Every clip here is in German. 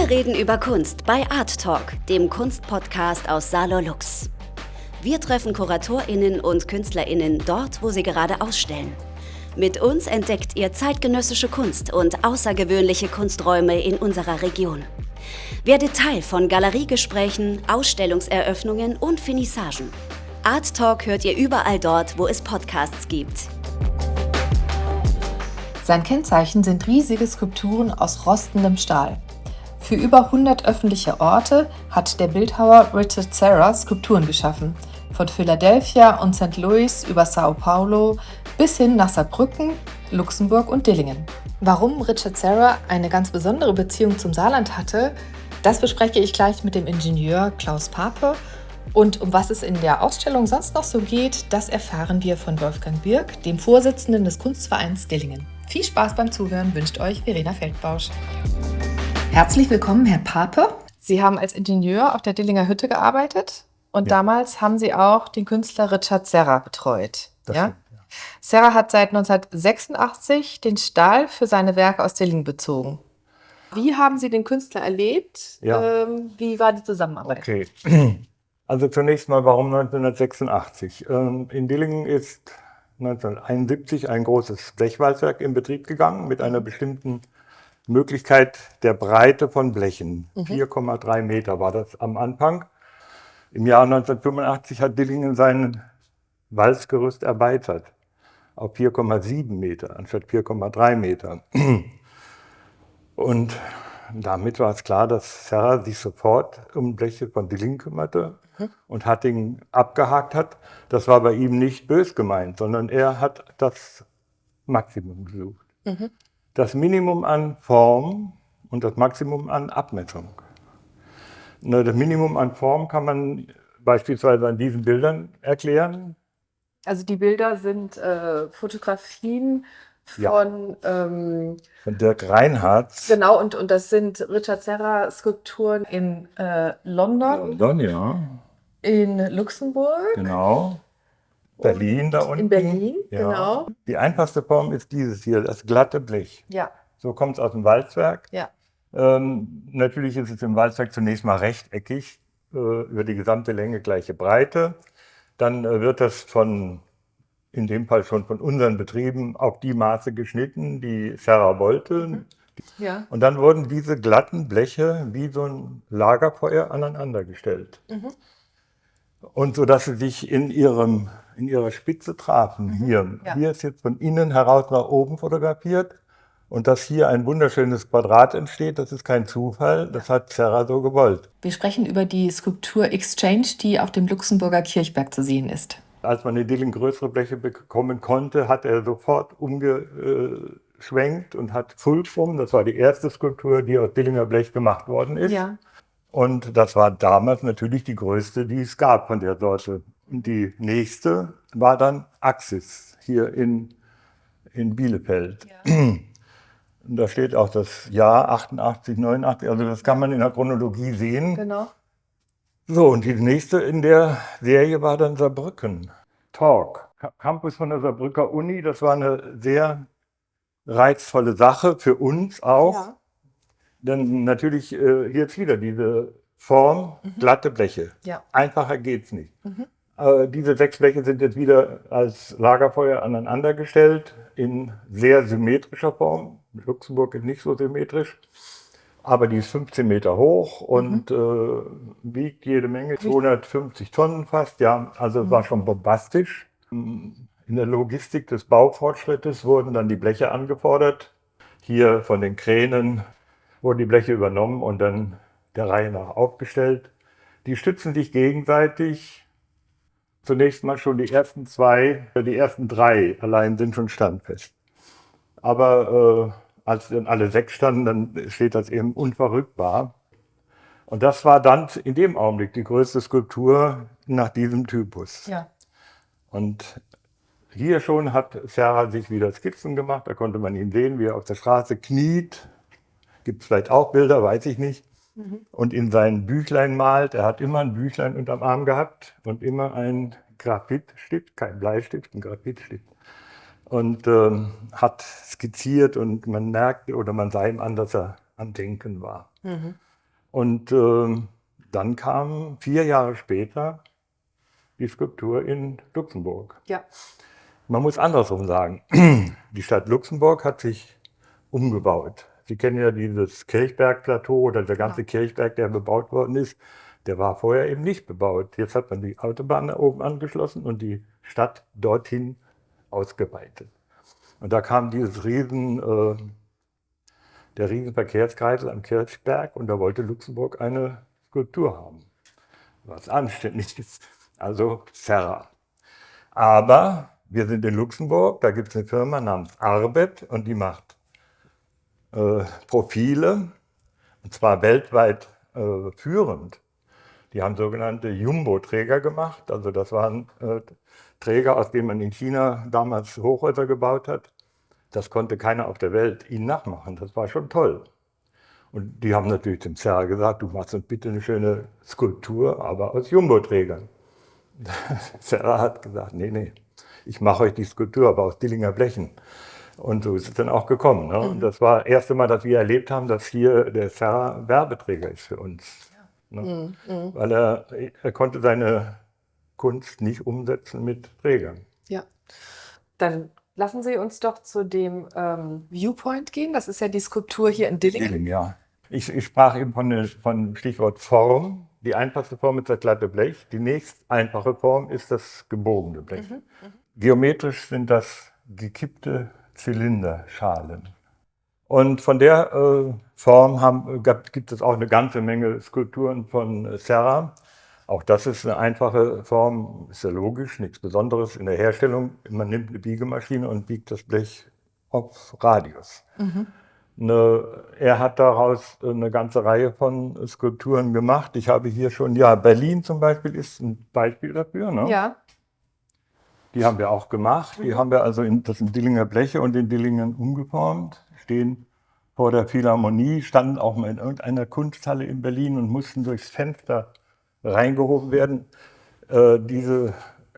Wir reden über Kunst bei Art Talk, dem Kunstpodcast aus Saarlor Lux. Wir treffen KuratorInnen und KünstlerInnen dort, wo sie gerade ausstellen. Mit uns entdeckt ihr zeitgenössische Kunst und außergewöhnliche Kunsträume in unserer Region. Werdet Teil von Galeriegesprächen, Ausstellungseröffnungen und Finissagen. Art Talk hört ihr überall dort, wo es Podcasts gibt. Sein Kennzeichen sind riesige Skulpturen aus rostendem Stahl. Für über 100 öffentliche Orte hat der Bildhauer Richard Serra Skulpturen geschaffen. Von Philadelphia und St. Louis über Sao Paulo bis hin nach Saarbrücken, Luxemburg und Dillingen. Warum Richard Serra eine ganz besondere Beziehung zum Saarland hatte, das bespreche ich gleich mit dem Ingenieur Klaus Pape. Und um was es in der Ausstellung sonst noch so geht, das erfahren wir von Wolfgang Birk, dem Vorsitzenden des Kunstvereins Dillingen. Viel Spaß beim Zuhören wünscht euch Verena Feldbausch. Herzlich willkommen, Herr Pape. Sie haben als Ingenieur auf der Dillinger Hütte gearbeitet und damals haben Sie auch den Künstler Richard Serra betreut. Das stimmt, ja. Serra hat seit 1986 den Stahl für seine Werke aus Dillingen bezogen. Wie haben Sie den Künstler erlebt? Ja. Wie war die Zusammenarbeit? Okay. Also zunächst mal, warum 1986? In Dillingen ist 1971 ein großes Blechwalzwerk in Betrieb gegangen mit einer bestimmten Möglichkeit der Breite von Blechen. 4,3 Meter war das am Anfang. Im Jahr 1985 hat Dillingen sein Walzgerüst erweitert auf 4,7 Meter anstatt 4,3 Meter. Und damit war es klar, dass Serra sich sofort um Bleche von Dillingen kümmerte und Hatting abgehakt hat. Das war bei ihm nicht bös gemeint, sondern er hat das Maximum gesucht. Das Minimum an Form und das Maximum an Abmessung. Das Minimum an Form kann man beispielsweise an diesen Bildern erklären. Also die Bilder sind Fotografien von Von Dirk Reinhardt. genau, und das sind Richard Serra Skulpturen in London, London, ja. in Luxemburg, Genau. Berlin da unten. in Berlin, Ja. genau. Die einfachste Form ist dieses hier, das glatte Blech. Ja, So kommt es aus dem Walzwerk. ja. Natürlich ist es im Walzwerk zunächst mal rechteckig, über die gesamte Länge gleiche Breite. Dann wird das in dem Fall schon von unseren Betrieben auf die Maße geschnitten, die Serra wollte. Ja. Und dann wurden diese glatten Bleche wie so ein Lagerfeuer aneinander gestellt. Und so dass sie sich in ihrer Spitze trafen. Hier ist jetzt von innen heraus nach oben fotografiert. Und dass hier ein wunderschönes Quadrat entsteht, das ist kein Zufall, das hat Serra so gewollt. Wir sprechen über die Skulptur Exchange, die auf dem Luxemburger Kirchberg zu sehen ist. Als man in Dillingen größere Bleche bekommen konnte, hat er sofort umgeschwenkt und hat Fulcrum, das war die erste Skulptur, die aus Dillinger Blech gemacht worden ist. Ja. Und das war damals natürlich die größte, die es gab von der Sorte. Und die nächste war dann Axis, hier in Bielefeld. Ja. Und da steht auch das Jahr 88, 89, also das kann man in der Chronologie sehen. Genau. So, und die nächste in der Serie war dann Saarbrücken. Talk, Campus von der Saarbrücker Uni, das war eine sehr reizvolle Sache für uns auch. Ja. Denn natürlich jetzt wieder diese Form, glatte Bleche. Ja. Einfacher geht's nicht. Diese 6 Bleche sind jetzt wieder als Lagerfeuer aneinander gestellt in sehr symmetrischer Form. Luxemburg ist nicht so symmetrisch, aber die ist 15 Meter hoch und wiegt jede Menge, 250 Tonnen fast. Ja, also war schon bombastisch. In der Logistik des Baufortschrittes wurden dann die Bleche angefordert. Hier von den Kränen wurden die Bleche übernommen und dann der Reihe nach aufgestellt. Die stützen sich gegenseitig. Zunächst mal schon die ersten 3 allein sind schon standfest. Aber als dann alle 6 standen, dann steht das eben unverrückbar. Und das war dann in dem Augenblick die größte Skulptur nach diesem Typus. Ja. Und hier schon hat Serra sich wieder Skizzen gemacht. Da konnte man ihn sehen, wie er auf der Straße kniet. Gibt es vielleicht auch Bilder, weiß ich nicht. Und in sein Büchlein malt. Er hat immer ein Büchlein unterm Arm gehabt und immer einen Graphitstift, kein Bleistift, ein Graphitstift. Und hat skizziert und man merkte oder man sah ihm an, dass er am Denken war. Und dann kam 4 Jahre später die Skulptur in Luxemburg. Ja. Man muss andersrum sagen. Die Stadt Luxemburg hat sich umgebaut. Sie kennen ja dieses Kirchbergplateau oder der ganze Kirchberg, der bebaut worden ist. Der war vorher eben nicht bebaut. Jetzt hat man die Autobahn da oben angeschlossen und die Stadt dorthin ausgeweitet. Und da kam der Riesenverkehrskreisel am Kirchberg und da wollte Luxemburg eine Skulptur haben. Was anständig ist. Also Serra. Aber wir sind in Luxemburg, da gibt es eine Firma namens Arbet und die macht Profile, und zwar weltweit führend. Die haben sogenannte Jumbo-Träger gemacht, also das waren Träger, aus denen man in China damals Hochhäuser gebaut hat. Das konnte keiner auf der Welt ihnen nachmachen, das war schon toll. Und die haben natürlich dem Serra gesagt, du machst uns bitte eine schöne Skulptur, aber aus Jumbo-Trägern. Serra hat gesagt, nee, ich mache euch die Skulptur, aber aus Dillinger Blechen. Und so ist es dann auch gekommen. Ne? Und das war das erste Mal, dass wir erlebt haben, dass hier der Serra Werbeträger ist für uns. Ne? Weil er konnte seine Kunst nicht umsetzen mit Trägern. Ja. Dann lassen Sie uns doch zu dem Viewpoint gehen. Das ist ja die Skulptur hier in Dillingen. Dillingen, ja. Ich sprach eben von Stichwort Form. Die einfachste Form ist das glatte Blech. Die nächst einfache Form ist das gebogene Blech. Geometrisch sind das gekippte Zylinderschalen. Und von der Form gibt es auch eine ganze Menge Skulpturen von Serra. Auch das ist eine einfache Form, ist ja logisch, nichts Besonderes in der Herstellung. Man nimmt eine Biegemaschine und biegt das Blech auf Radius. Er hat daraus eine ganze Reihe von Skulpturen gemacht. Ich habe hier schon, Berlin zum Beispiel ist ein Beispiel dafür. Ne? Ja. Die haben wir auch gemacht. Die haben wir also das sind Dillinger Bleche und in Dillingen umgeformt. Stehen vor der Philharmonie, standen auch mal in irgendeiner Kunsthalle in Berlin und mussten durchs Fenster reingehoben werden. Diese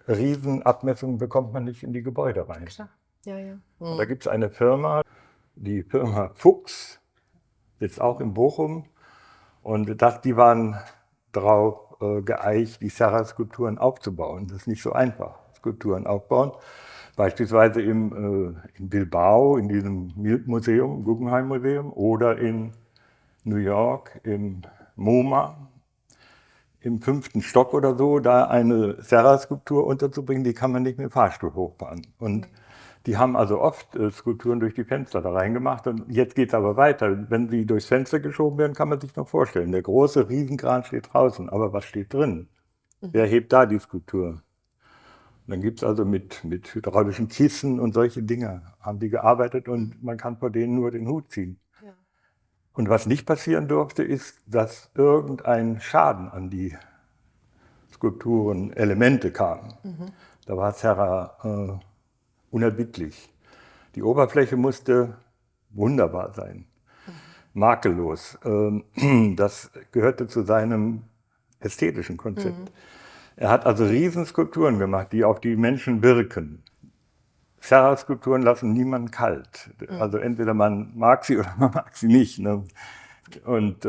Riesenabmessungen bekommt man nicht in die Gebäude rein. Klar. Ja. Da gibt es eine Firma, die Firma Fuchs, sitzt auch in Bochum. Und die waren darauf geeicht, die Serra-Skulpturen aufzubauen. Das ist nicht so einfach, Skulpturen aufbauen. Beispielsweise in Bilbao, in diesem Museum, Guggenheim-Museum, oder in New York, im MoMA, im 5. Stock oder so, da eine Serra-Skulptur unterzubringen, die kann man nicht mit dem Fahrstuhl hochfahren. Und die haben also oft Skulpturen durch die Fenster da reingemacht. Und jetzt geht es aber weiter. Wenn sie durchs Fenster geschoben werden, kann man sich noch vorstellen. Der große Riesenkran steht draußen, aber was steht drin? Wer hebt da die Skulptur? Und dann gibt es also mit hydraulischen Kissen und solche Dinge, haben die gearbeitet und man kann vor denen nur den Hut ziehen. Ja. Und was nicht passieren durfte, ist, dass irgendein Schaden an die Skulpturen, Elemente kam. Da war Serra unerbittlich. Die Oberfläche musste wunderbar sein, makellos. Das gehörte zu seinem ästhetischen Konzept. Er hat also Riesenskulpturen gemacht, die auf die Menschen wirken. Serra-Skulpturen lassen niemanden kalt. Also entweder man mag sie oder man mag sie nicht. Ne? Und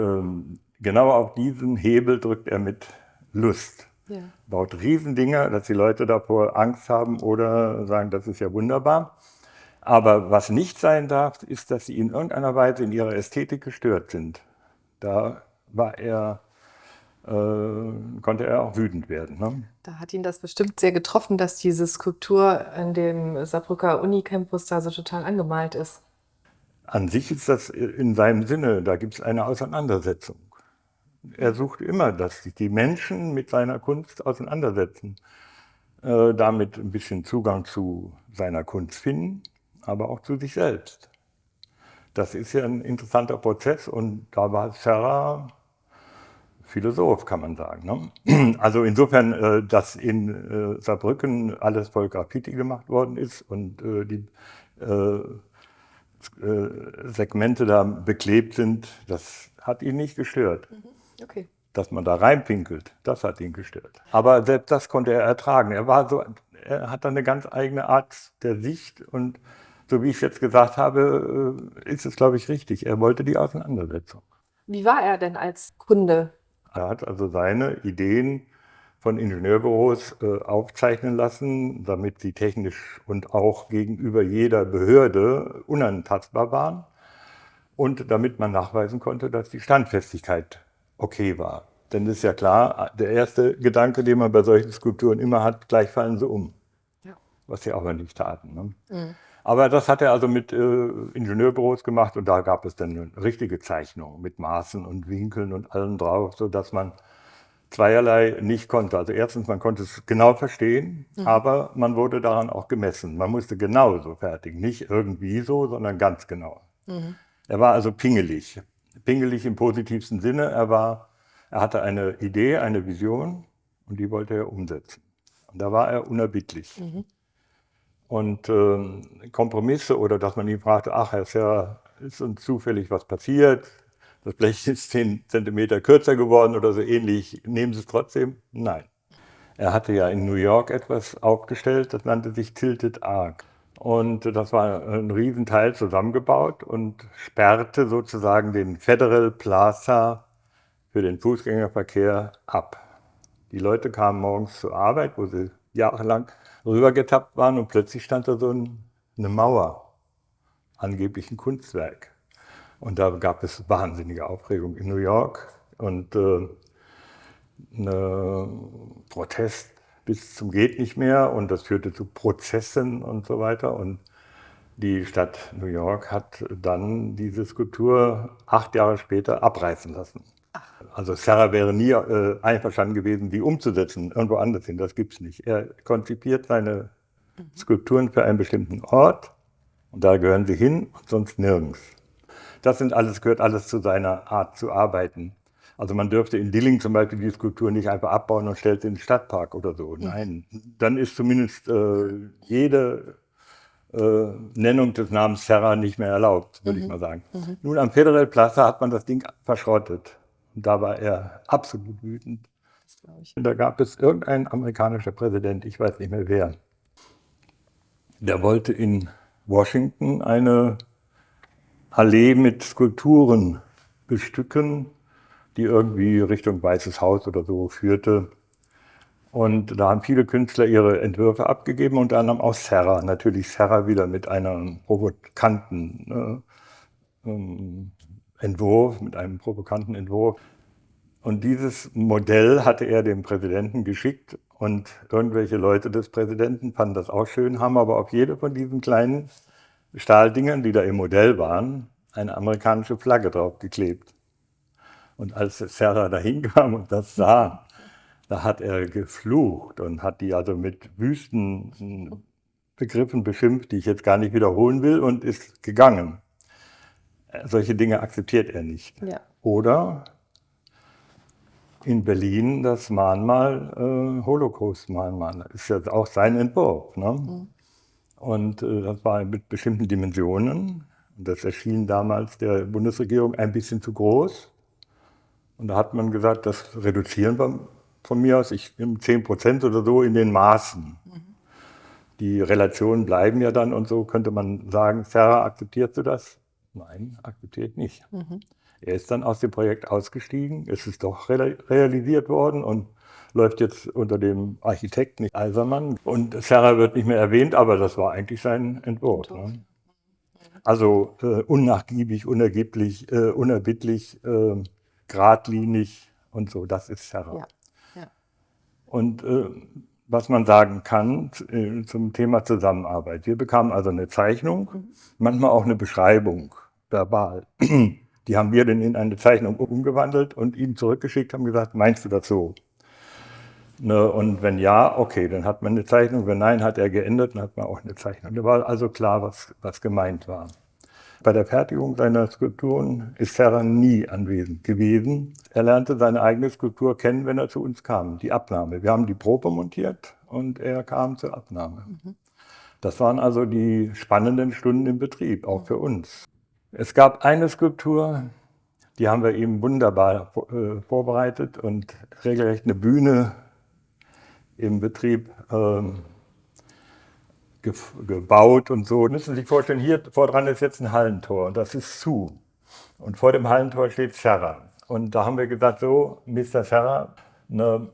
genau auf diesen Hebel drückt er mit Lust. Ja. Baut Riesendinger, dass die Leute davor Angst haben oder sagen, das ist ja wunderbar. Aber was nicht sein darf, ist, dass sie in irgendeiner Weise in ihrer Ästhetik gestört sind. Da konnte er auch wütend werden. Ne? Da hat ihn das bestimmt sehr getroffen, dass diese Skulptur in dem Saarbrücker Unicampus da so total angemalt ist. An sich ist das in seinem Sinne, da gibt es eine Auseinandersetzung. Er sucht immer, dass sich die Menschen mit seiner Kunst auseinandersetzen, damit ein bisschen Zugang zu seiner Kunst finden, aber auch zu sich selbst. Das ist ja ein interessanter Prozess und da war Serra Philosoph, kann man sagen. Ne? Also insofern, dass in Saarbrücken alles voll Graffiti gemacht worden ist und die Segmente da beklebt sind, das hat ihn nicht gestört. Okay. Dass man da reinpinkelt, das hat ihn gestört. Aber selbst das konnte er ertragen. Er hat eine ganz eigene Art der Sicht und so wie ich es jetzt gesagt habe, ist es, glaube ich, richtig. Er wollte die Auseinandersetzung. Wie war er denn als Kunde? Er hat also seine Ideen von Ingenieurbüros aufzeichnen lassen, damit sie technisch und auch gegenüber jeder Behörde unantastbar waren und damit man nachweisen konnte, dass die Standfestigkeit okay war. Denn es ist ja klar, der erste Gedanke, den man bei solchen Skulpturen immer hat, gleich fallen sie um. Ja. Was sie aber nicht taten. Ne? Aber das hat er also mit Ingenieurbüros gemacht und da gab es dann eine richtige Zeichnung mit Maßen und Winkeln und allem drauf, sodass man zweierlei nicht konnte. Also erstens, man konnte es genau verstehen, aber man wurde daran auch gemessen. Man musste genauso fertigen, nicht irgendwie so, sondern ganz genau. Er war also pingelig. Pingelig im positivsten Sinne. Er hatte eine Idee, eine Vision und die wollte er umsetzen. Und da war er unerbittlich. Und Kompromisse oder dass man ihn fragte, ach Herr Serra, ist uns zufällig was passiert? Das Blech ist 10 Zentimeter kürzer geworden oder so ähnlich. Nehmen Sie es trotzdem? Nein. Er hatte ja in New York etwas aufgestellt, das nannte sich Tilted Arc. Und das war ein Riesenteil zusammengebaut und sperrte sozusagen den Federal Plaza für den Fußgängerverkehr ab. Die Leute kamen morgens zur Arbeit, wo sie jahrelang rübergetappt waren und plötzlich stand da so eine Mauer, angeblich ein Kunstwerk. Und da gab es wahnsinnige Aufregung in New York und Protest bis zum geht nicht mehr und das führte zu Prozessen und so weiter. Und die Stadt New York hat dann diese Skulptur 8 Jahre später abreißen lassen. Also Serra wäre nie einverstanden gewesen, die umzusetzen, irgendwo anders hin. Das gibt es nicht. Er konzipiert seine Skulpturen für einen bestimmten Ort und da gehören sie hin und sonst nirgends. Das gehört alles zu seiner Art zu arbeiten. Also man dürfte in Dilling zum Beispiel die Skulptur nicht einfach abbauen und stellt sie in den Stadtpark oder so. Nein, dann ist zumindest jede Nennung des Namens Serra nicht mehr erlaubt, würde ich mal sagen. Nun, am Federal Plaza hat man das Ding verschrottet. Und da war er absolut wütend. Da gab es irgendein amerikanischer Präsident, ich weiß nicht mehr wer, der wollte in Washington eine Allee mit Skulpturen bestücken, die irgendwie Richtung Weißes Haus oder so führte. Und da haben viele Künstler ihre Entwürfe abgegeben, unter anderem auch Serra. Natürlich Serra wieder mit einem provokanten Entwurf, mit einem provokanten Entwurf. Und dieses Modell hatte er dem Präsidenten geschickt und irgendwelche Leute des Präsidenten fanden das auch schön, haben aber auf jede von diesen kleinen Stahldingern, die da im Modell waren, eine amerikanische Flagge draufgeklebt. Und als Serra da hinkam und das sah, da hat er geflucht und hat die also mit wüsten Begriffen beschimpft, die ich jetzt gar nicht wiederholen will, und ist gegangen. Solche Dinge akzeptiert er nicht. Ja. Oder in Berlin das Mahnmal, Holocaust-Mahnmal, das ist ja auch sein Entwurf. Ne? Und das war mit bestimmten Dimensionen. Und das erschien damals der Bundesregierung ein bisschen zu groß. Und da hat man gesagt, das reduzieren wir von mir aus, 10% oder so in den Maßen. Die Relationen bleiben ja dann und so, könnte man sagen, Serra, akzeptierst du das? Nein, akzeptiert nicht. Er ist dann aus dem Projekt ausgestiegen, es ist doch realisiert worden und läuft jetzt unter dem Architekten Eisermann. Und Serra wird nicht mehr erwähnt, aber das war eigentlich sein Entwurf. Ne? Also unnachgiebig, unergeblich, unerbittlich, geradlinig und so, das ist Serra. Ja. Ja. Und was man sagen kann zum Thema Zusammenarbeit. Wir bekamen also eine Zeichnung, manchmal auch eine Beschreibung, verbal. Die haben wir dann in eine Zeichnung umgewandelt und ihm zurückgeschickt, haben gesagt, meinst du das so? Ne, und wenn ja, okay, dann hat man eine Zeichnung. Wenn nein, hat er geändert, dann hat man auch eine Zeichnung. Da war also klar, was gemeint war. Bei der Fertigung seiner Skulpturen ist Serra nie anwesend gewesen. Er lernte seine eigene Skulptur kennen, wenn er zu uns kam, die Abnahme. Wir haben die Probe montiert und er kam zur Abnahme. Das waren also die spannenden Stunden im Betrieb, auch für uns. Es gab eine Skulptur, die haben wir ihm wunderbar vorbereitet und regelrecht eine Bühne im Betrieb gebaut und so. Sie müssen sich vorstellen, hier vordran ist jetzt ein Hallentor und das ist zu. Und vor dem Hallentor steht Serra. Und da haben wir gesagt, so, Mr. Serra, ne,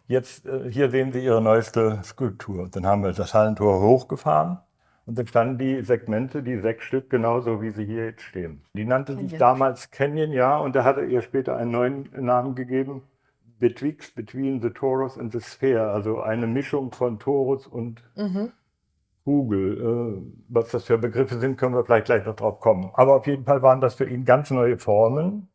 jetzt, hier sehen Sie Ihre neueste Skulptur. Und dann haben wir das Hallentor hochgefahren und dann standen die Segmente, die 6 Stück, genauso wie sie hier jetzt stehen. Die nannte sich damals Canyon, ja, und da hatte ihr später einen neuen Namen gegeben, Between the Torus and the Sphere, also eine Mischung von Torus und Kugel. Was das für Begriffe sind, können wir vielleicht gleich noch drauf kommen. Aber auf jeden Fall waren das für ihn ganz neue Formen.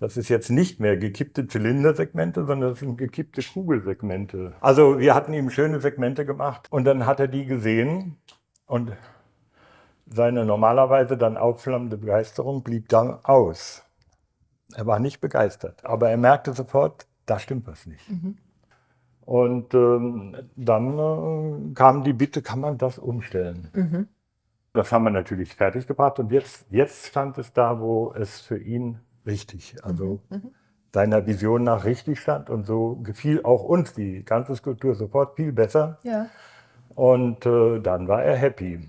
Das ist jetzt nicht mehr gekippte Zylindersegmente, sondern das sind gekippte Kugelsegmente. Also wir hatten ihm schöne Segmente gemacht und dann hat er die gesehen und seine normalerweise dann aufflammende Begeisterung blieb dann aus. Er war nicht begeistert, aber er merkte sofort, da stimmt was nicht. Und dann kam die Bitte, kann man das umstellen? Das haben wir natürlich fertiggebracht und jetzt stand es da, wo es für ihn richtig, also seiner Vision nach richtig stand. Und so gefiel auch uns die ganze Skulptur sofort viel besser. Ja. Und dann war er happy.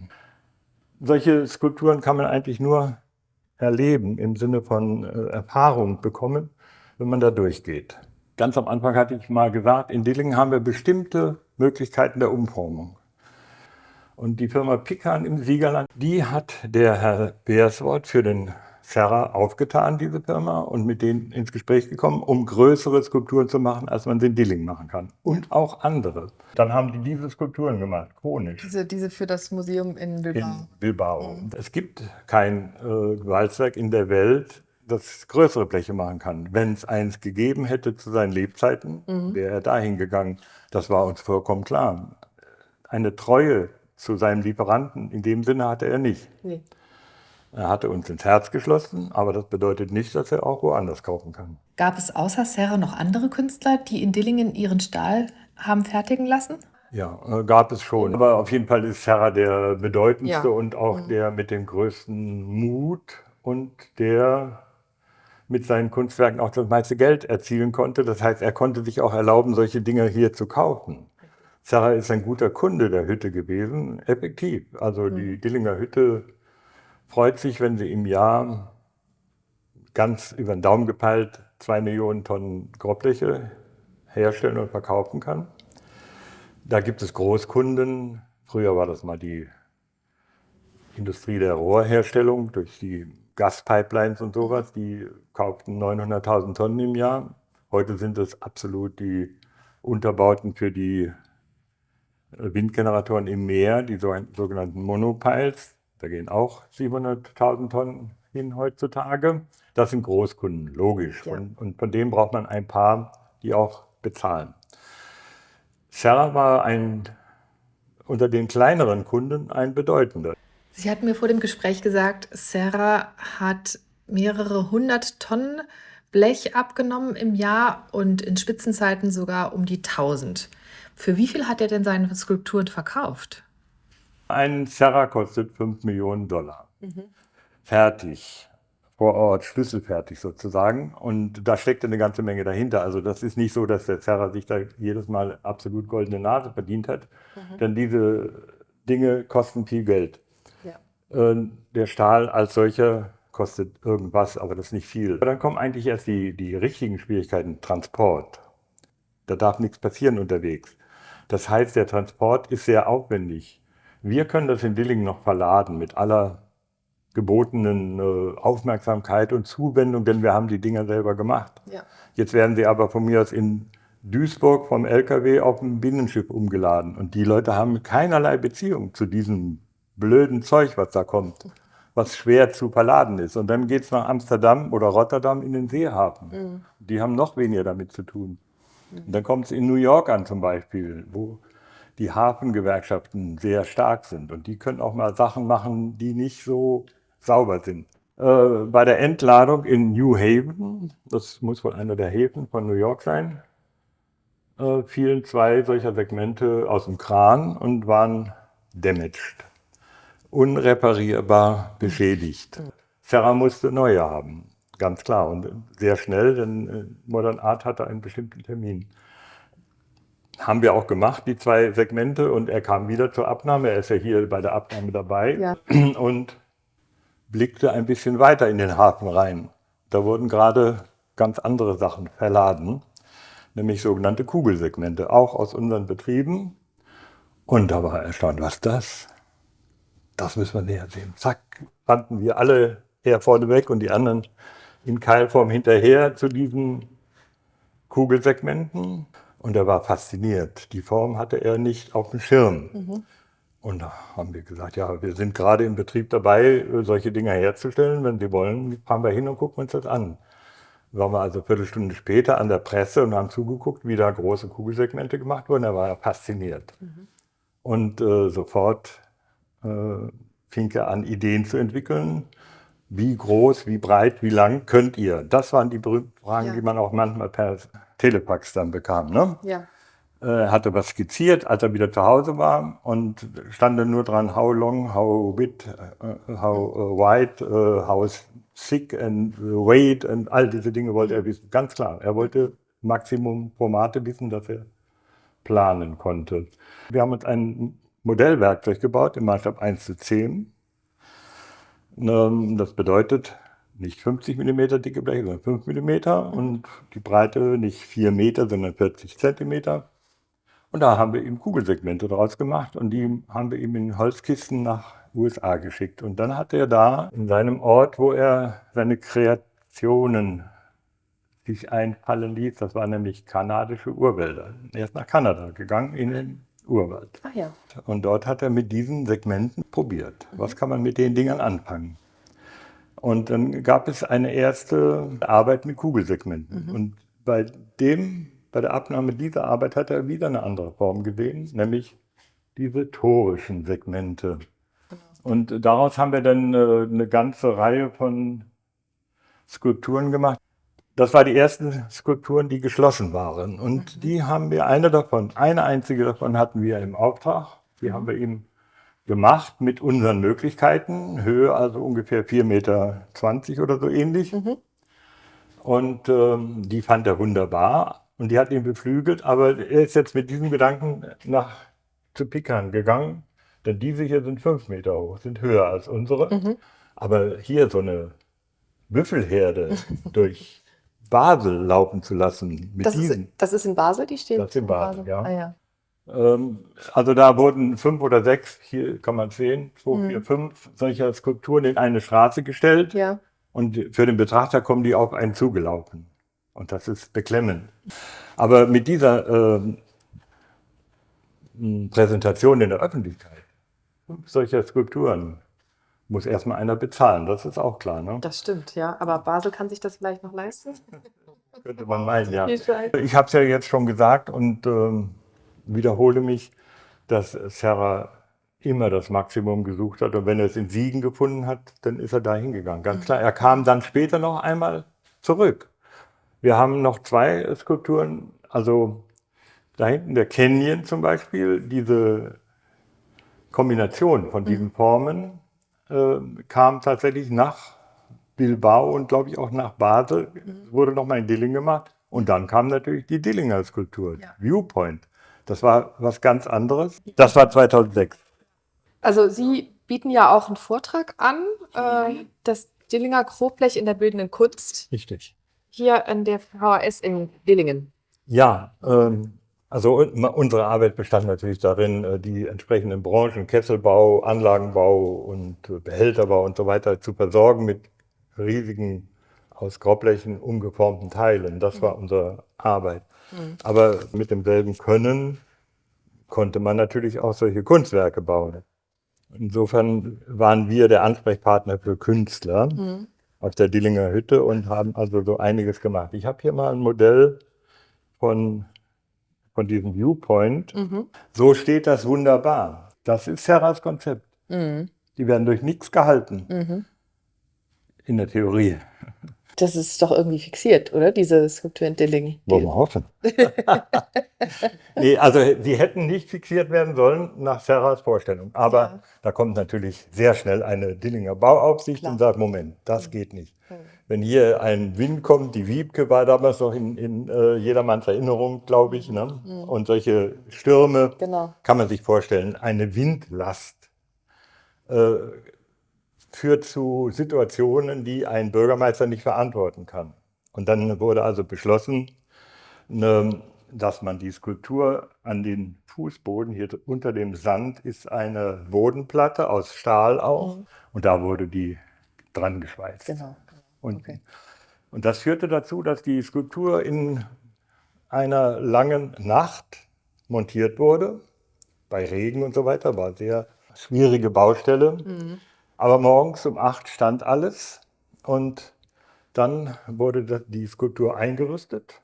Solche Skulpturen kann man eigentlich nur erleben, im Sinne von Erfahrung bekommen, wenn man da durchgeht. Ganz am Anfang hatte ich mal gesagt, in Dillingen haben wir bestimmte Möglichkeiten der Umformung. Und die Firma Pican im Siegerland, die hat der Herr Beerswort für den Serra aufgetan, diese Firma, und mit denen ins Gespräch gekommen, um größere Skulpturen zu machen, als man sie in Dillingen machen kann. Und auch andere. Dann haben die diese Skulpturen gemacht, chronisch. Diese für das Museum in Bilbao. In Bilbao. Es gibt kein Walzwerk in der Welt, das größere Bleche machen kann. Wenn es eins gegeben hätte zu seinen Lebzeiten, wäre er dahin gegangen. Das war uns vollkommen klar. Eine Treue zu seinem Lieferanten in dem Sinne hatte er nicht. Nee. Er hatte uns ins Herz geschlossen, aber das bedeutet nicht, dass er auch woanders kaufen kann. Gab es außer Serra noch andere Künstler, die in Dillingen ihren Stahl haben fertigen lassen? Ja, gab es schon. Aber auf jeden Fall ist Serra der bedeutendste Ja. und auch der mit dem größten Mut und der mit seinen Kunstwerken auch das meiste Geld erzielen konnte. Das heißt, er konnte sich auch erlauben, solche Dinge hier zu kaufen. Serra ist ein guter Kunde der Hütte gewesen, effektiv. Also die Dillinger Hütte freut sich, wenn sie im Jahr ganz über den Daumen gepeilt 2 Millionen Tonnen Grobbleche herstellen und verkaufen kann. Da gibt es Großkunden. Früher war das mal die Industrie der Rohrherstellung durch die Gaspipelines und sowas. Die kauften 900.000 Tonnen im Jahr. Heute sind es absolut die Unterbauten für die Windgeneratoren im Meer, die sogenannten Monopiles. Da gehen auch 700.000 Tonnen hin heutzutage. Das sind Großkunden, logisch. Ja. Und von denen braucht man ein paar, die auch bezahlen. Serra war unter den kleineren Kunden ein bedeutender. Sie hatten mir vor dem Gespräch gesagt, Serra hat mehrere 100 Tonnen Blech abgenommen im Jahr und in Spitzenzeiten sogar um die 1000. Für wie viel hat er denn seine Skulpturen verkauft? Ein Serra kostet 5 Millionen Dollar. Fertig, vor Ort, schlüsselfertig sozusagen. Und da steckt eine ganze Menge dahinter. Also das ist nicht so, dass der Serra sich da jedes Mal absolut goldene Nase verdient hat. Denn diese Dinge kosten viel Geld. Ja. Der Stahl als solcher kostet irgendwas, aber das ist nicht viel. Aber dann kommen eigentlich erst die richtigen Schwierigkeiten. Transport. Da darf nichts passieren unterwegs. Das heißt, der Transport ist sehr aufwendig. Wir können das in Dillingen noch verladen mit aller gebotenen Aufmerksamkeit und Zuwendung, denn wir haben die Dinger selber gemacht. Ja. Jetzt werden sie aber von mir aus in Duisburg vom LKW auf ein Binnenschiff umgeladen. Und die Leute haben keinerlei Beziehung zu diesem blöden Zeug, was da kommt, was schwer zu verladen ist. Und dann geht es nach Amsterdam oder Rotterdam in den Seehafen. Die haben noch weniger damit zu tun. Und dann kommt es in New York an zum Beispiel, wo die Hafengewerkschaften sehr stark sind. Und die können auch mal Sachen machen, die nicht so sauber sind. Bei der Entladung in New Haven, das muss wohl einer der Häfen von New York sein, fielen 2 solcher Segmente aus dem Kran und waren damaged, unreparierbar beschädigt. Serra musste neue haben, ganz klar, und sehr schnell, denn Modern Art hatte einen bestimmten Termin. Haben wir auch gemacht, die 2 Segmente, und er kam wieder zur Abnahme. Er ist ja hier bei der Abnahme dabei. Ja. Und blickte ein bisschen weiter in den Hafen rein. Da wurden gerade ganz andere Sachen verladen, nämlich sogenannte Kugelsegmente, auch aus unseren Betrieben. Und da war er erstaunt, was ist das? Das müssen wir näher sehen. Zack, rannten wir alle eher vorne weg und die anderen in Keilform hinterher zu diesen Kugelsegmenten. Und er war fasziniert. Die Form hatte er nicht auf dem Schirm. Und da haben wir gesagt, ja, wir sind gerade im Betrieb dabei, solche Dinger herzustellen. Wenn Sie wollen, fahren wir hin und gucken uns das an. Waren wir also eine Viertelstunde später an der Presse und haben zugeguckt, wie da große Kugelsegmente gemacht wurden. Da war er fasziniert. Und sofort fing er an, Ideen zu entwickeln. Wie groß, wie breit, wie lang könnt ihr? Das waren die berühmten Fragen, die man auch manchmal per Telefax dann bekam. Ne? Ja. Er hatte was skizziert, als er wieder zu Hause war und stand dann nur dran, how long, how width, how wide, how thick and weight und all diese Dinge wollte er wissen. Ganz klar, er wollte Maximum Formate wissen, dass er planen konnte. Wir haben uns ein Modellwerkzeug gebaut im Maßstab 1:10. Das bedeutet nicht 50 mm dicke Bleche, sondern 5 mm und die Breite nicht 4 Meter, sondern 40 Zentimeter. Und da haben wir ihm Kugelsegmente draus gemacht und die haben wir ihm in Holzkisten nach USA geschickt. Und dann hat er da in seinem Ort, wo er seine Kreationen sich einfallen ließ, das waren nämlich kanadische Urwälder. Er ist nach Kanada gegangen, in den Urwald. Ach ja. Und dort hat er mit diesen Segmenten probiert. Was kann man mit den Dingern anfangen? Und dann gab es eine erste Arbeit mit Kugelsegmenten. Und bei der Abnahme dieser Arbeit hat er wieder eine andere Form gesehen, nämlich diese torischen Segmente. Und daraus haben wir dann eine ganze Reihe von Skulpturen gemacht. Das waren die ersten Skulpturen, die geschlossen waren. Und die haben wir, eine einzige davon hatten wir im Auftrag. Die haben wir ihm gemacht mit unseren Möglichkeiten. Höhe also ungefähr 4,20 Meter oder so ähnlich. Und die fand er wunderbar. Und die hat ihn beflügelt. Aber er ist jetzt mit diesem Gedanken nach Topeka gegangen. Denn diese hier sind 5 Meter hoch, sind höher als unsere. Aber hier so eine Büffelherde durch Basel laufen zu lassen. Mit Das ist in Basel, die steht? Das ist in Basel, ja. Ah, ja. Also da wurden 5 oder 6, hier kann man sehen, 2, 4, 5 solcher Skulpturen in eine Straße gestellt. Ja. Und für den Betrachter kommen die auf einen zugelaufen. Und das ist beklemmend. Aber mit dieser Präsentation in der Öffentlichkeit, 5 solcher Skulpturen, muss erstmal einer bezahlen. Das ist auch klar, ne? Das stimmt, ja. Aber Basel kann sich das vielleicht noch leisten? Könnte man meinen, ja. Wie scheiße. Ich habe es ja jetzt schon gesagt und wiederhole mich, dass Serra immer das Maximum gesucht hat. Und wenn er es in Siegen gefunden hat, dann ist er da hingegangen. Ganz klar. Er kam dann später noch einmal zurück. Wir haben noch 2 Skulpturen, also da hinten der Canyon zum Beispiel, diese Kombination von diesen Formen kam tatsächlich nach Bilbao und glaube ich auch nach Basel, wurde nochmal in Dillingen gemacht. Und dann kam natürlich die Dillinger Skulptur, Viewpoint. Das war was ganz anderes. Das war 2006. Also Sie bieten ja auch einen Vortrag an, das Dillinger Grobblech in der bildenden Kunst, Richtig. hier an der VHS in Dillingen. Ja, also unsere Arbeit bestand natürlich darin, die entsprechenden Branchen, Kesselbau, Anlagenbau und Behälterbau und so weiter zu versorgen mit riesigen, aus Grobblechen umgeformten Teilen. Das war unsere Arbeit. Aber mit demselben Können konnte man natürlich auch solche Kunstwerke bauen. Insofern waren wir der Ansprechpartner für Künstler aus der Dillinger Hütte und haben also so einiges gemacht. Ich habe hier mal ein Modell von diesem Viewpoint. So steht das wunderbar. Das ist Serras Konzept. Die werden durch nichts gehalten. In der Theorie. Das ist doch irgendwie fixiert, oder? Diese Skulptur in Dillingen. Wollen wir hoffen. Nee, also sie hätten nicht fixiert werden sollen nach Serras Vorstellung. Aber da kommt natürlich sehr schnell eine Dillinger Bauaufsicht und sagt, Moment, das geht nicht. Wenn hier ein Wind kommt, die Wiebke war damals noch in jedermanns Erinnerung, glaube ich. Ne? Und solche Stürme kann man sich vorstellen. Eine Windlast führt zu Situationen, die ein Bürgermeister nicht verantworten kann. Und dann wurde also beschlossen, dass man die Skulptur an den Fußboden, hier unter dem Sand ist eine Bodenplatte aus Stahl auch, und da wurde die dran geschweißt. Genau. Okay. Und das führte dazu, dass die Skulptur in einer langen Nacht montiert wurde, bei Regen und so weiter, war eine sehr schwierige Baustelle. Aber morgens um 8 stand alles und dann wurde die Skulptur eingerüstet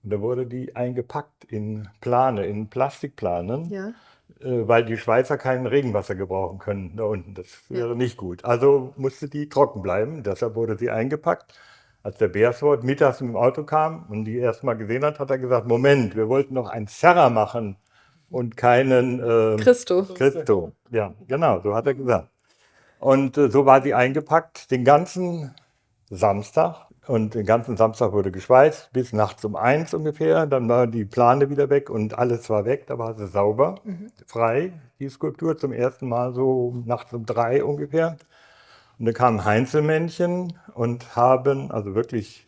und da wurde die eingepackt in Plane, in Plastikplanen, Ja. weil die Schweizer kein Regenwasser gebrauchen können da unten. Das wäre nicht gut. Also musste die trocken bleiben, deshalb wurde sie eingepackt. Als der Beersford mittags mit dem Auto kam und die erst mal gesehen hat, hat er gesagt, Moment, wir wollten noch ein Serra machen und keinen Christo. Ja, genau, so hat er gesagt. Und so war sie eingepackt den ganzen Samstag. Und den ganzen Samstag wurde geschweißt, bis nachts um 1 ungefähr. Dann war die Plane wieder weg und alles war weg. Da war sie sauber, frei, die Skulptur, zum ersten Mal so nachts um 3 ungefähr. Und dann kamen Heinzelmännchen und haben, also wirklich,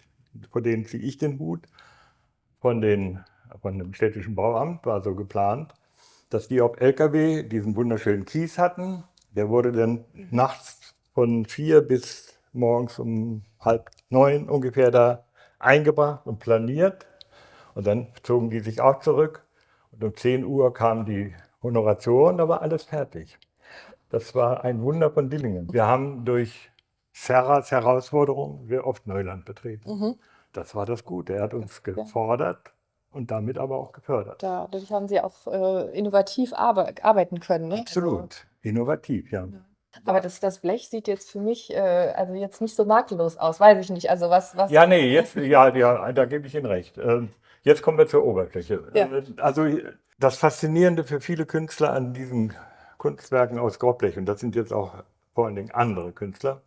vor denen ziehe ich den Hut, von dem städtischen Bauamt war so geplant, dass die auf LKW diesen wunderschönen Kies hatten. Der wurde dann nachts von 4 bis morgens um 8:30 ungefähr da eingebracht und planiert. Und dann zogen die sich auch zurück. Und um 10 Uhr kam die Honoration, da war alles fertig. Das war ein Wunder von Dillingen. Wir haben durch Serras Herausforderung sehr oft Neuland betreten. Das war das Gute. Er hat uns gefordert und damit aber auch gefördert. Dadurch haben Sie auch innovativ arbeiten können. Ne? Absolut. Innovativ, ja. Aber das Blech sieht jetzt für mich also jetzt nicht so makellos aus, weiß ich nicht. Also was Ja, nee, jetzt, ja, da gebe ich Ihnen recht. Jetzt kommen wir zur Oberfläche. Ja. Also das Faszinierende für viele Künstler an diesen Kunstwerken aus Grobblech, und das sind jetzt auch vor allen Dingen andere Künstler,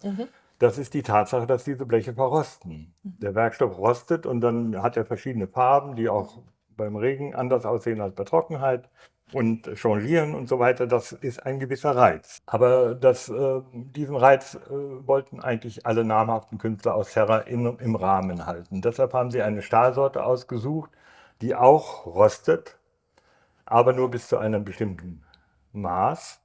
das ist die Tatsache, dass diese Bleche verrosten. Der Werkstoff rostet und dann hat er verschiedene Farben, die auch beim Regen anders aussehen als bei Trockenheit. Und Changieren und so weiter, das ist ein gewisser Reiz. Aber diesen Reiz wollten eigentlich alle namhaften Künstler aus Serra im Rahmen halten. Deshalb haben sie eine Stahlsorte ausgesucht, die auch rostet, aber nur bis zu einem bestimmten Maß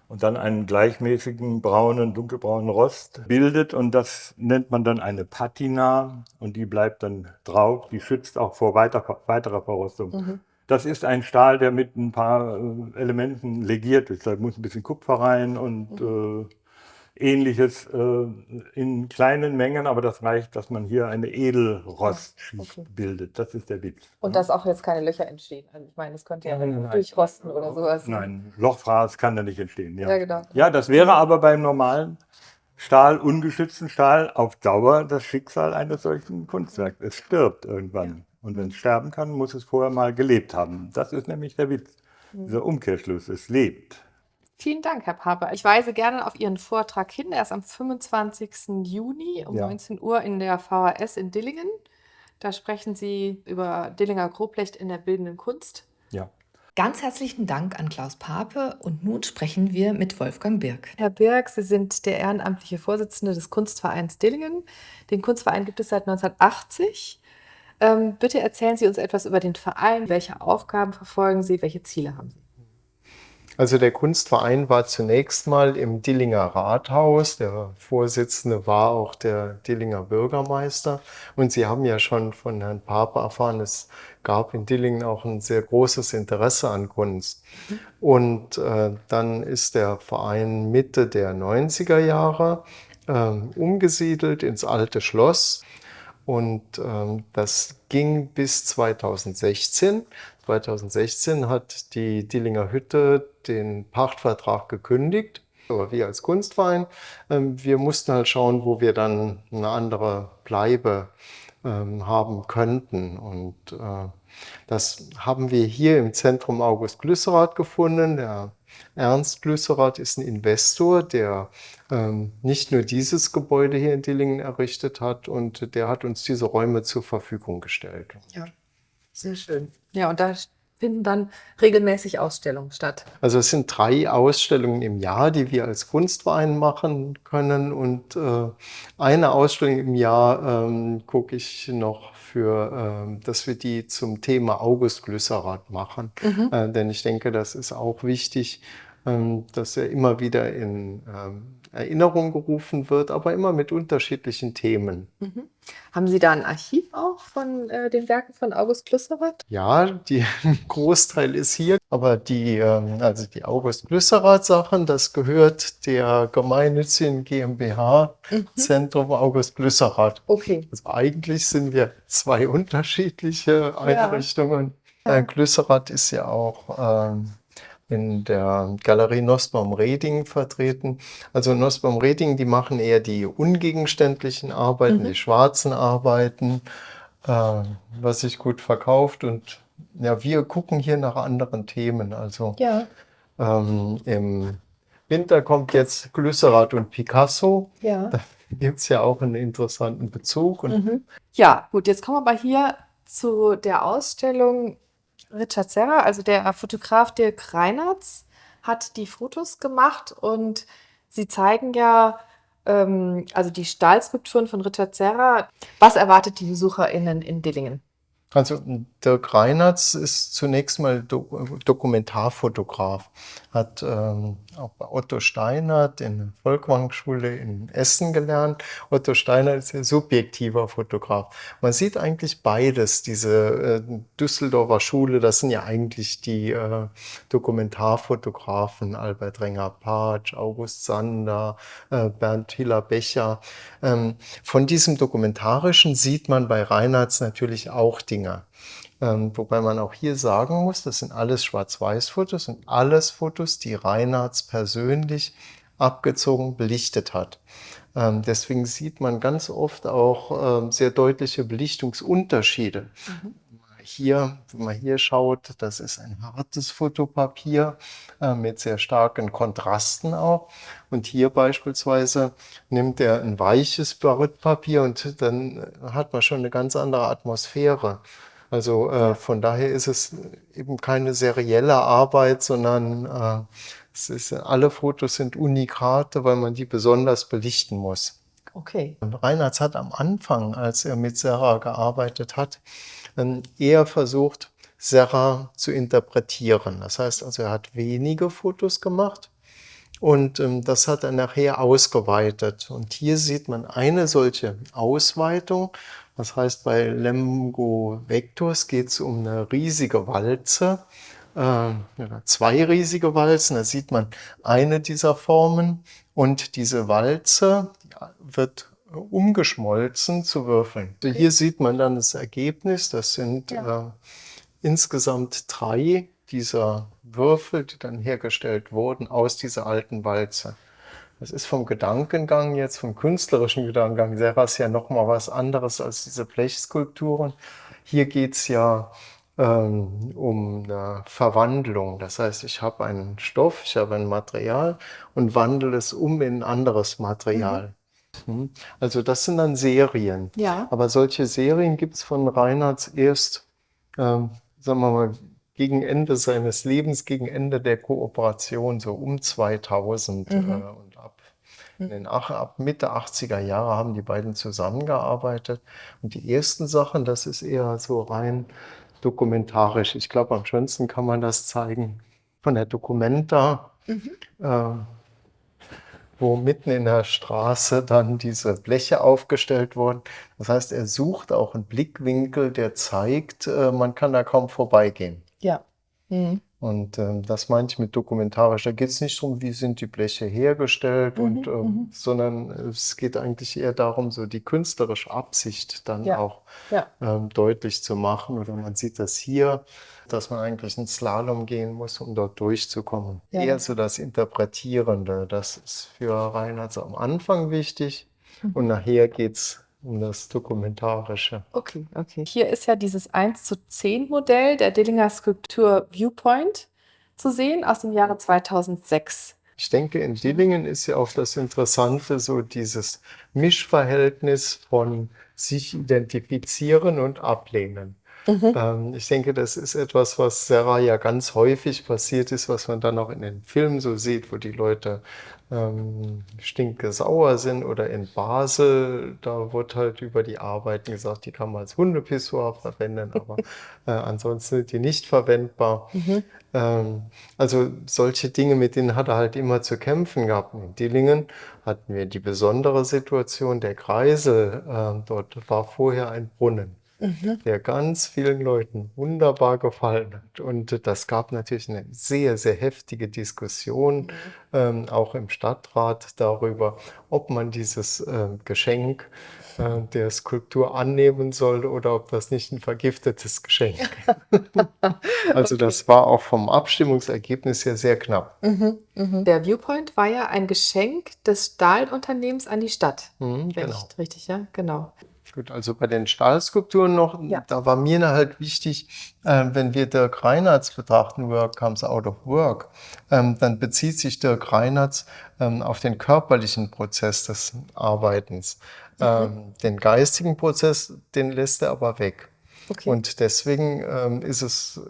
und dann einen gleichmäßigen dunkelbraunen Rost bildet. Und das nennt man dann eine Patina und die bleibt dann drauf. Die schützt auch vor weiterer Verrostung. Das ist ein Stahl, der mit ein paar Elementen legiert ist. Da muss ein bisschen Kupfer rein und Ähnliches in kleinen Mengen, aber das reicht, dass man hier eine Edelrostschicht bildet. Das ist der Witz. Und dass auch jetzt keine Löcher entstehen. Also ich meine, es könnte ja durchrosten oder sowas. Nein, Lochfraß kann da nicht entstehen. Ja, genau. Ja, das wäre aber beim normalen Stahl, ungeschützten Stahl, auf Dauer das Schicksal eines solchen Kunstwerks. Es stirbt irgendwann. Und wenn es sterben kann, muss es vorher mal gelebt haben. Das ist nämlich der Witz, dieser Umkehrschluss. Es lebt. Vielen Dank, Herr Pape. Ich weise gerne auf Ihren Vortrag hin. Er ist am 25. Juni um 19 Uhr in der VHS in Dillingen. Da sprechen Sie über Dillinger Grobblech in der bildenden Kunst. Ja. Ganz herzlichen Dank an Klaus Pape und nun sprechen wir mit Wolfgang Birk. Herr Birk, Sie sind der ehrenamtliche Vorsitzende des Kunstvereins Dillingen. Den Kunstverein gibt es seit 1980. Bitte erzählen Sie uns etwas über den Verein. Welche Aufgaben verfolgen Sie? Welche Ziele haben Sie? Also der Kunstverein war zunächst mal im Dillinger Rathaus. Der Vorsitzende war auch der Dillinger Bürgermeister. Und Sie haben ja schon von Herrn Pape erfahren, es gab in Dillingen auch ein sehr großes Interesse an Kunst. Und dann ist der Verein Mitte der 90er Jahre umgesiedelt ins alte Schloss. Und das ging bis 2016. 2016 hat die Dillinger Hütte den Pachtvertrag gekündigt. Aber wir als Kunstverein, wir mussten halt schauen, wo wir dann eine andere Bleibe haben könnten. Und das haben wir hier im Zentrum August Glüsserath gefunden. Der Ernst Glüsserath ist ein Investor, der nicht nur dieses Gebäude hier in Dillingen errichtet hat, und der hat uns diese Räume zur Verfügung gestellt. Ja, sehr schön. Ja, und da finden dann regelmäßig Ausstellungen statt? Also es sind 3 Ausstellungen im Jahr, die wir als Kunstverein machen können. Und eine Ausstellung im Jahr gucke ich noch für, dass wir die zum Thema August Glycerat machen. Denn ich denke, das ist auch wichtig, dass er immer wieder in Erinnerung gerufen wird, aber immer mit unterschiedlichen Themen. Haben Sie da ein Archiv auch von den Werken von August Glycerat? Ja, ein Großteil ist hier, aber also die August Glycerat-Sachen, das gehört der gemeinnützigen GmbH Zentrum August Glycerat. Okay. Also eigentlich sind wir 2 unterschiedliche Einrichtungen. Glycerat ist ja auch in der Galerie Nussbaum Reding vertreten. Also Nussbaum Reding, die machen eher die ungegenständlichen Arbeiten, die schwarzen Arbeiten, was sich gut verkauft. Und ja, wir gucken hier nach anderen Themen. Also im Winter kommt jetzt Glycerat und Picasso. Ja. Da gibt es ja auch einen interessanten Bezug. Und Ja, gut, jetzt kommen wir aber hier zu der Ausstellung. Richard Serra, also der Fotograf Dirk Reinertz, hat die Fotos gemacht und sie zeigen ja also die Stahlskulpturen von Richard Serra. Was erwartet die BesucherInnen in Dillingen? Also Dirk Reinertz ist zunächst mal Dokumentarfotograf, hat auch bei Otto Steinert in der Folkwang-Schule in Essen gelernt. Otto Steinert ist ja subjektiver Fotograf. Man sieht eigentlich beides, diese Düsseldorfer Schule, das sind ja eigentlich die Dokumentarfotografen, Albert Renger-Patsch, August Sander, Bernd Hiller-Becher. Von diesem Dokumentarischen sieht man bei Reinertz natürlich auch Dinge. Wobei man auch hier sagen muss, das sind alles Schwarz-Weiß-Fotos und alles Fotos, die Reinertz persönlich abgezogen belichtet hat. Deswegen sieht man ganz oft auch sehr deutliche Belichtungsunterschiede. Hier, wenn man hier schaut, das ist ein hartes Fotopapier mit sehr starken Kontrasten auch. Und hier beispielsweise nimmt er ein weiches Barytpapier und dann hat man schon eine ganz andere Atmosphäre. Also von daher ist es eben keine serielle Arbeit, sondern alle Fotos sind Unikate, weil man die besonders belichten muss. Okay. Reinertz hat am Anfang, als er mit Serra gearbeitet hat, eher versucht, Serra zu interpretieren. Das heißt also, er hat wenige Fotos gemacht und das hat er nachher ausgeweitet. Und hier sieht man eine solche Ausweitung. Das heißt, bei Lemgo Vectors geht es um eine riesige Walze, 2 riesige Walzen. Da sieht man eine dieser Formen und diese Walze wird umgeschmolzen zu Würfeln. Also hier sieht man dann das Ergebnis. Das sind insgesamt 3 dieser Würfel, die dann hergestellt wurden aus dieser alten Walze. Das ist vom Gedankengang jetzt, vom künstlerischen Gedankengang Serras ja nochmal was anderes als diese Blechskulpturen. Hier geht es ja um eine Verwandlung. Das heißt, ich habe einen Stoff, ich habe ein Material und wandle es um in ein anderes Material. Also das sind dann Serien. Ja. Aber solche Serien gibt es von Reinertz erst, sagen wir mal, gegen Ende seines Lebens, gegen Ende der Kooperation, so um 2000 und ab Mitte 80er Jahre haben die beiden zusammengearbeitet. Und die ersten Sachen, das ist eher so rein dokumentarisch. Ich glaube, am schönsten kann man das zeigen von der Documenta, wo mitten in der Straße dann diese Bleche aufgestellt wurden. Das heißt, er sucht auch einen Blickwinkel, der zeigt, man kann da kaum vorbeigehen. Ja. Und das meine ich mit dokumentarisch. Da geht es nicht darum, wie sind die Bleche hergestellt, sondern es geht eigentlich eher darum, so die künstlerische Absicht dann auch deutlich zu machen. Oder man sieht das hier, dass man eigentlich einen Slalom gehen muss, um dort durchzukommen. Ja. Eher so das Interpretierende, das ist für Reinertz am Anfang wichtig und nachher geht es um das Dokumentarische. Okay. Hier ist ja dieses 1:10 Modell der Dillinger Skulptur Viewpoint zu sehen aus dem Jahre 2006. Ich denke, in Dillingen ist ja auch das Interessante, so dieses Mischverhältnis von sich identifizieren und ablehnen. Ich denke, das ist etwas, was Serra ja ganz häufig passiert ist, was man dann auch in den Filmen so sieht, wo die Leute stinkesauer sind. Oder in Basel, da wird halt über die Arbeiten gesagt, die kann man als Hundepissoir verwenden, aber ansonsten sind die nicht verwendbar. Also solche Dinge, mit denen hat er halt immer zu kämpfen gehabt. In Dillingen hatten wir die besondere Situation, der Kreisel, dort war vorher ein Brunnen, der ganz vielen Leuten wunderbar gefallen hat. Und das gab natürlich eine sehr, sehr heftige Diskussion, auch im Stadtrat darüber, ob man dieses Geschenk der Skulptur annehmen soll oder ob das nicht ein vergiftetes Geschenk ist. Also das war auch vom Abstimmungsergebnis her sehr knapp. Der Viewpoint war ja ein Geschenk des Stahlunternehmens an die Stadt. Wenn Genau. ich richtig, ja, genau. Gut, also bei den Stahlskulpturen noch, Ja. da war mir halt wichtig, wenn wir Dirk Reinertz betrachten, Work comes out of work, dann bezieht sich Dirk Reinertz auf den körperlichen Prozess des Arbeitens. Den geistigen Prozess, den lässt er aber weg. Okay. Und deswegen ist es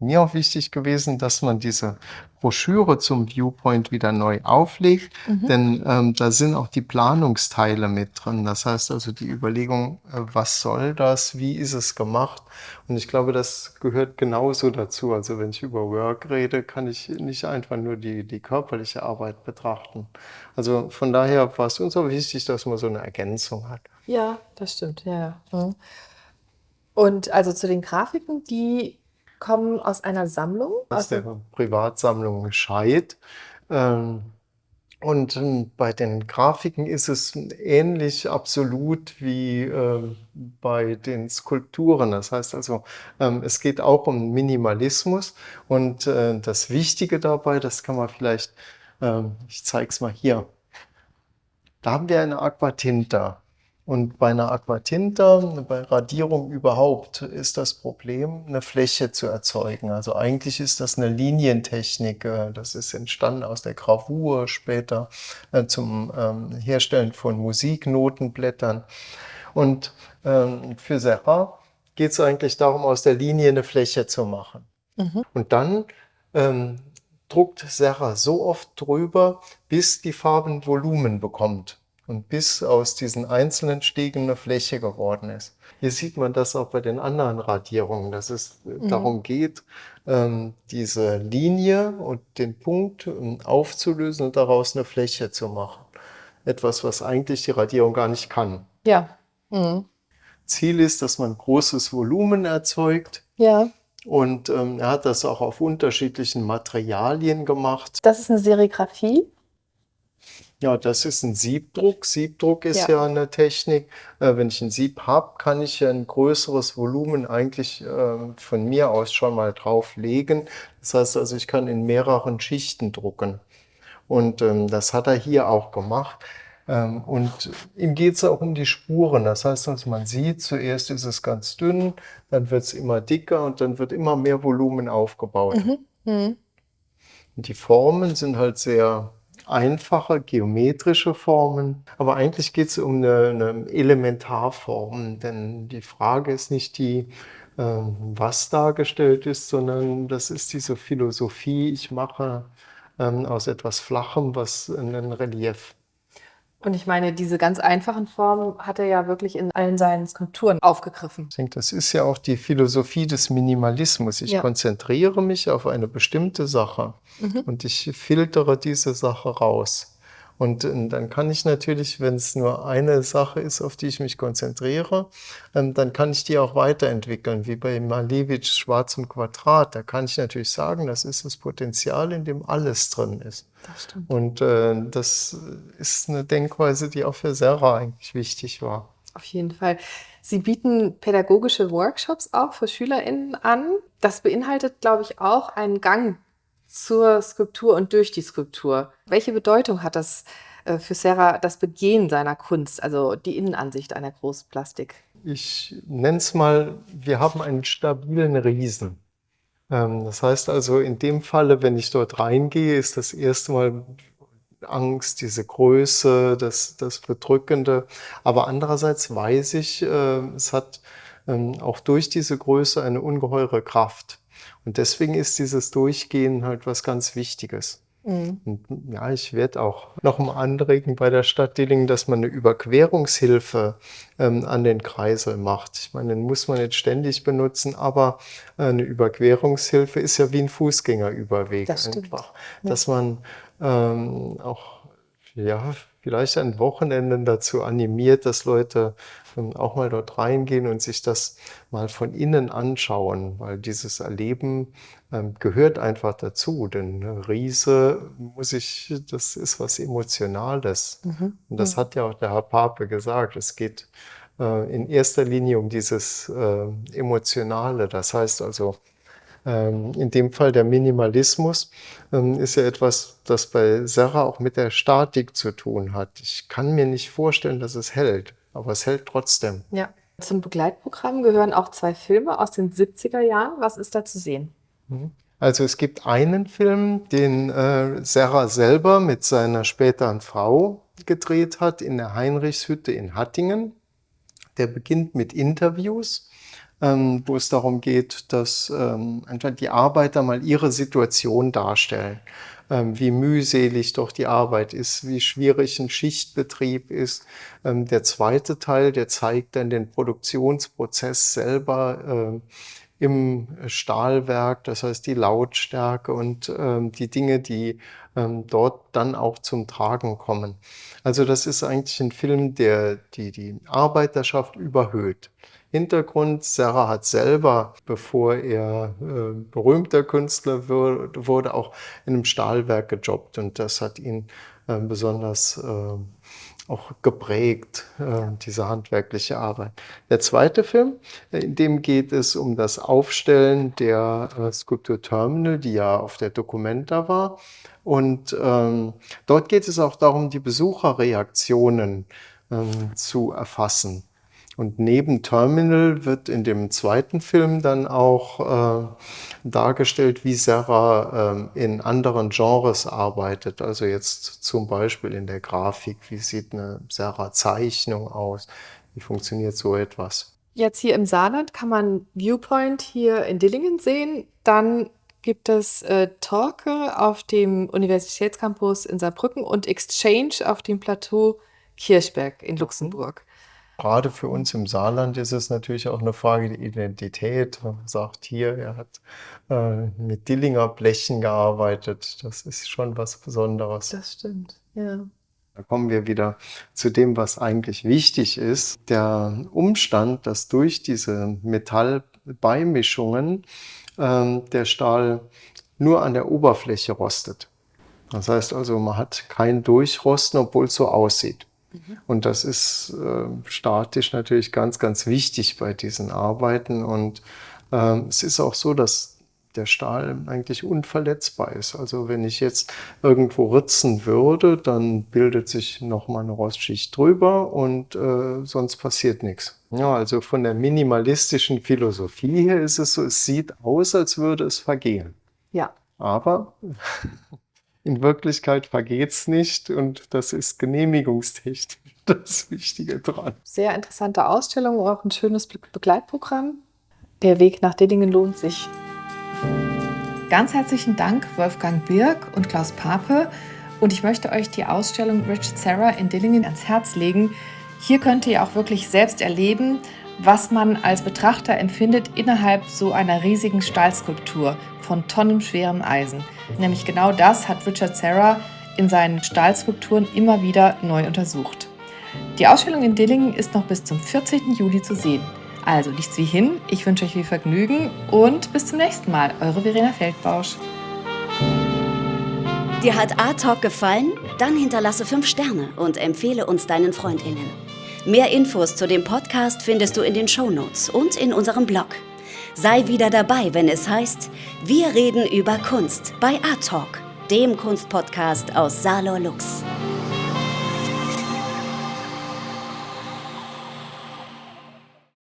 mir auch wichtig gewesen, dass man diese Broschüre zum Viewpoint wieder neu auflegt, denn da sind auch die Planungsteile mit drin. Das heißt also die Überlegung, was soll das, wie ist es gemacht? Und ich glaube, das gehört genauso dazu. Also wenn ich über Work rede, kann ich nicht einfach nur die körperliche Arbeit betrachten. Also von daher war es uns auch wichtig, dass man so eine Ergänzung hat. Ja, das stimmt, ja. Und also zu den Grafiken, die kommen aus einer Sammlung? Aus der Privatsammlung Scheidt. Und bei den Grafiken ist es ähnlich absolut wie bei den Skulpturen. Das heißt also, es geht auch um Minimalismus. Und das Wichtige dabei, das kann man vielleicht, ich zeige es mal hier. Da haben wir eine Aquatinta. Und bei einer Aquatinta, bei Radierung überhaupt, ist das Problem, eine Fläche zu erzeugen. Also eigentlich ist das eine Linientechnik. Das ist entstanden aus der Gravur, später zum Herstellen von Musiknotenblättern. Und für Serra geht es eigentlich darum, aus der Linie eine Fläche zu machen. Und dann druckt Serra so oft drüber, bis die Farbe ein Volumen bekommt und bis aus diesen einzelnen Stiegen eine Fläche geworden ist. Hier sieht man das auch bei den anderen Radierungen, dass es darum geht, diese Linie und den Punkt aufzulösen und daraus eine Fläche zu machen. Etwas, was eigentlich die Radierung gar nicht kann. Ja. Ziel ist, dass man großes Volumen erzeugt. Ja. Und er hat das auch auf unterschiedlichen Materialien gemacht. Das ist eine Serigraphie. Ja, das ist ein Siebdruck. Siebdruck ist ja eine Technik. Wenn ich ein Sieb habe, kann ich ja ein größeres Volumen eigentlich von mir aus schon mal drauflegen. Das heißt also, ich kann in mehreren Schichten drucken. Und das hat er hier auch gemacht. Und ihm geht es auch um die Spuren. Das heißt, also man sieht, zuerst ist es ganz dünn, dann wird es immer dicker und dann wird immer mehr Volumen aufgebaut. Und die Formen sind halt sehr einfache, geometrische Formen. Aber eigentlich geht es um eine Elementarform, denn die Frage ist nicht die, was dargestellt ist, sondern das ist diese Philosophie, ich mache aus etwas Flachem was ein Relief. Und ich meine, diese ganz einfachen Formen hat er ja wirklich in allen seinen Skulpturen aufgegriffen. Ich denke, das ist ja auch die Philosophie des Minimalismus. Ich konzentriere mich auf eine bestimmte Sache und ich filtere diese Sache raus. Und dann kann ich natürlich, wenn es nur eine Sache ist, auf die ich mich konzentriere, dann kann ich die auch weiterentwickeln, wie bei Malevich Schwarzem Quadrat. Da kann ich natürlich sagen, das ist das Potenzial, in dem alles drin ist. Das stimmt. Und das ist eine Denkweise, die auch für Serra eigentlich wichtig war. Auf jeden Fall. Sie bieten pädagogische Workshops auch für SchülerInnen an. Das beinhaltet, glaube ich, auch einen Gang zur Skulptur und durch die Skulptur. Welche Bedeutung hat das für Serra, das Begehen seiner Kunst, also die Innenansicht einer Großplastik? Ich nenne es mal, wir haben einen stabilen Riesen. Das heißt also, in dem Falle, wenn ich dort reingehe, ist das erste Mal Angst, diese Größe, das Bedrückende. Aber andererseits weiß ich, es hat auch durch diese Größe eine ungeheure Kraft. Und deswegen ist dieses Durchgehen halt was ganz Wichtiges. Und ja, ich werde auch noch mal anregen bei der Stadt Dillingen, dass man eine Überquerungshilfe an den Kreisel macht. Ich meine, den muss man nicht ständig benutzen, aber eine Überquerungshilfe ist ja wie ein Fußgängerüberweg einfach. Dass man auch ja, vielleicht an Wochenenden dazu animiert, dass Leute auch mal dort reingehen und sich das mal von innen anschauen, weil dieses Erleben gehört einfach dazu, denn eine Riese das ist was Emotionales. Und das hat ja auch der Herr Pape gesagt, es geht in erster Linie um dieses Emotionale. Das heißt also, in dem Fall der Minimalismus ist ja etwas, das bei Serra auch mit der Statik zu tun hat. Ich kann mir nicht vorstellen, dass es hält, aber es hält trotzdem. Ja. Zum Begleitprogramm gehören auch 2 Filme aus den 70er Jahren. Was ist da zu sehen? Also es gibt einen Film, den Serra selber mit seiner späteren Frau gedreht hat, in der Heinrichshütte in Hattingen. Der beginnt mit Interviews, wo es darum geht, dass einfach die Arbeiter mal ihre Situation darstellen, wie mühselig doch die Arbeit ist, wie schwierig ein Schichtbetrieb ist. Der zweite Teil, der zeigt dann den Produktionsprozess selber im Stahlwerk, das heißt die Lautstärke und die Dinge, die dort dann auch zum Tragen kommen. Also das ist eigentlich ein Film, der die Arbeiterschaft überhöht. Hintergrund, Serra hat selber, bevor er berühmter Künstler wurde, auch in einem Stahlwerk gejobbt und das hat ihn besonders auch geprägt, diese handwerkliche Arbeit. Der zweite Film, in dem geht es um das Aufstellen der Skulptur Terminal, die ja auf der Documenta war. Und dort geht es auch darum, die Besucherreaktionen zu erfassen. Und neben Terminal wird in dem zweiten Film dann auch dargestellt, wie Serra in anderen Genres arbeitet. Also jetzt zum Beispiel in der Grafik, wie sieht eine Serra-Zeichnung aus, wie funktioniert so etwas. Jetzt hier im Saarland kann man Viewpoint hier in Dillingen sehen. Dann gibt es Torque auf dem Universitätscampus in Saarbrücken und Exchange auf dem Plateau Kirchberg in Luxemburg. Gerade für uns im Saarland ist es natürlich auch eine Frage der Identität. Man sagt hier, er hat mit Dillinger Blechen gearbeitet. Das ist schon was Besonderes. Das stimmt, ja. Da kommen wir wieder zu dem, was eigentlich wichtig ist. Der Umstand, dass durch diese Metallbeimischungen der Stahl nur an der Oberfläche rostet. Das heißt also, man hat kein Durchrosten, obwohl es so aussieht. Und das ist statisch natürlich ganz, ganz wichtig bei diesen Arbeiten. Und es ist auch so, dass der Stahl eigentlich unverletzbar ist. Also wenn ich jetzt irgendwo ritzen würde, dann bildet sich nochmal eine Rostschicht drüber und sonst passiert nichts. Ja, also von der minimalistischen Philosophie her ist es so, es sieht aus, als würde es vergehen. Ja. Aber in Wirklichkeit vergeht es nicht und das ist genehmigungstechnisch das Wichtige dran. Sehr interessante Ausstellung, auch ein schönes Begleitprogramm. Der Weg nach Dillingen lohnt sich. Ganz herzlichen Dank Wolfgang Birk und Klaus Pape und ich möchte euch die Ausstellung Richard Serra in Dillingen ans Herz legen. Hier könnt ihr auch wirklich selbst erleben, was man als Betrachter empfindet innerhalb so einer riesigen Stahlskulptur von tonnenschwerem Eisen. Nämlich genau das hat Richard Serra in seinen Stahlskulpturen immer wieder neu untersucht. Die Ausstellung in Dillingen ist noch bis zum 14. Juli zu sehen. Also nichts wie hin, ich wünsche euch viel Vergnügen und bis zum nächsten Mal. Eure Verena Feldbausch. Dir hat Art Talk gefallen? Dann hinterlasse 5 Sterne und empfehle uns deinen FreundInnen. Mehr Infos zu dem Podcast findest du in den Shownotes und in unserem Blog. Sei wieder dabei, wenn es heißt, wir reden über Kunst bei Art Talk, dem Kunstpodcast aus Saarlor Lux.